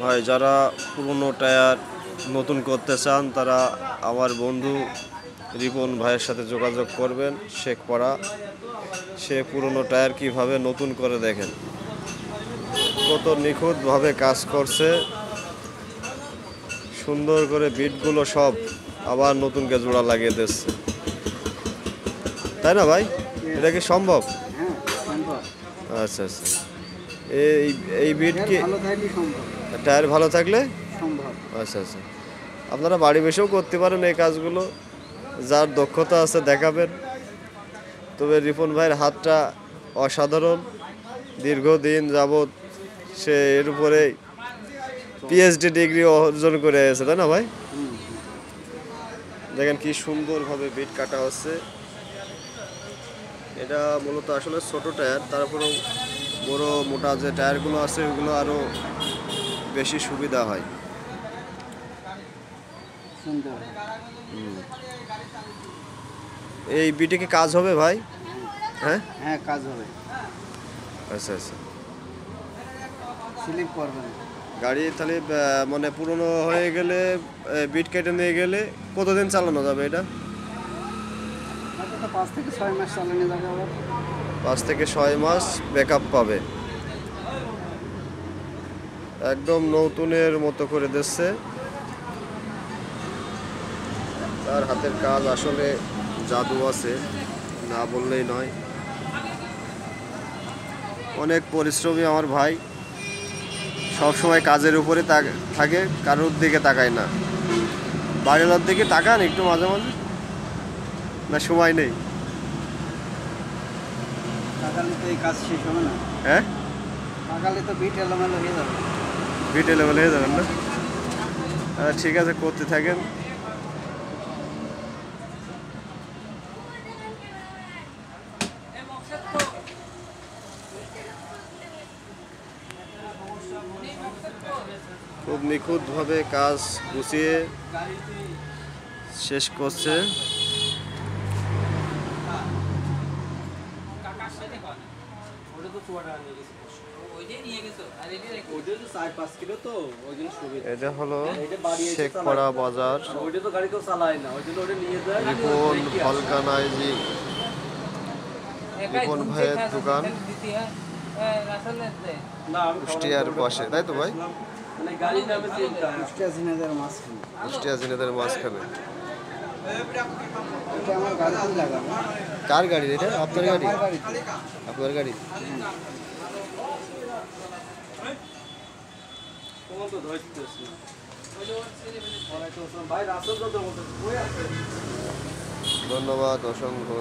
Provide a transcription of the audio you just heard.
ভাই যারা পুরনো টায়ার নতুন করতে চান তারা আমার বন্ধু রিপন ভাইয়ের সাথে যোগাযোগ করবেন। শেখপাড়া, সে পুরনো টায়ার কিভাবে নতুন করে দেখেন, কত নিখুঁতভাবে কাজ করছে, সুন্দর করে বিটগুলো সব আবার নতুনকে জোড়া লাগিয়ে দিচ্ছে, তাই না ভাই? এটা কি সম্ভব? আচ্ছা আচ্ছা, এই বিট কি টায়ার ভালো থাকলে সম্ভব? আচ্ছা আচ্ছা, আপনারা বাড়ি বসেও করতে পারেন এই কাজগুলো, যার দক্ষতা আছে দেখাবেন। তবে রিপন ভাইয়ের হাতটা অসাধারণ, দীর্ঘদিন যাবৎ সে এর উপরে পিএইচডি ডিগ্রি অর্জন করে এসেছে, তাই না ভাই? দেখেন কি সুন্দরভাবে বিট কাটা হচ্ছে। এটা মূলত আসলে ছোট টায়ার, তারপরেও বড় মোটা যে টায়ারগুলো আছে ওগুলো আরও বেশি সুবিধা হয়। এই বিটে কি কাজ হবে ভাই? হ্যাঁ হ্যাঁ, কাজ হবে। আচ্ছা আচ্ছা, স্লিপ করবে না গাড়ি তাহলে মানে পুরনো হয়ে গেলে বিট কেটে নিয়ে গেলে কতদিন চালানো যাবে এটা? 5 থেকে 6 মাস চালানো যাবে। আবার 5 থেকে 6 মাস ব্যাকআপ পাবে। একদম নতুনের মতো করে দিচ্ছে। তার হাতের কাজ আসলে জাদু আছে, না বললেই নয়। অনেক পরিশ্রমী আমার ভাই, সব সময় কাজের উপরে থাকে, কারোর দিকে তাকায় না। বাড়ির দিকে তাকান একটু মাঝে মাঝে, না সময় নেই? তাকালে তো এই কাজ শেষ হবে না। হ্যাঁ, তাকালে তো বিট এলোমেলো হয়ে যাবে। বিট এলোমেলো হয়ে যাবেন না? ঠিক আছে, করতে থাকেন। খুব নিখুঁতভাবে কাজ গুছিয়ে শেষ করছে। এটা হলো শেখপাড়া বাজার, রিপন ভলকানাইজিং, রিপন ভাইয়ের দোকান, কুষ্টিয়ার পাশে, তাই তো ভাই? কুষ্টিয়া ঝিনাইদের মাঝখানে। কার গাড়ি এটা? আপনার গাড়ি? আপনার গাড়ি? ধন্যবাদ অসংখ্য।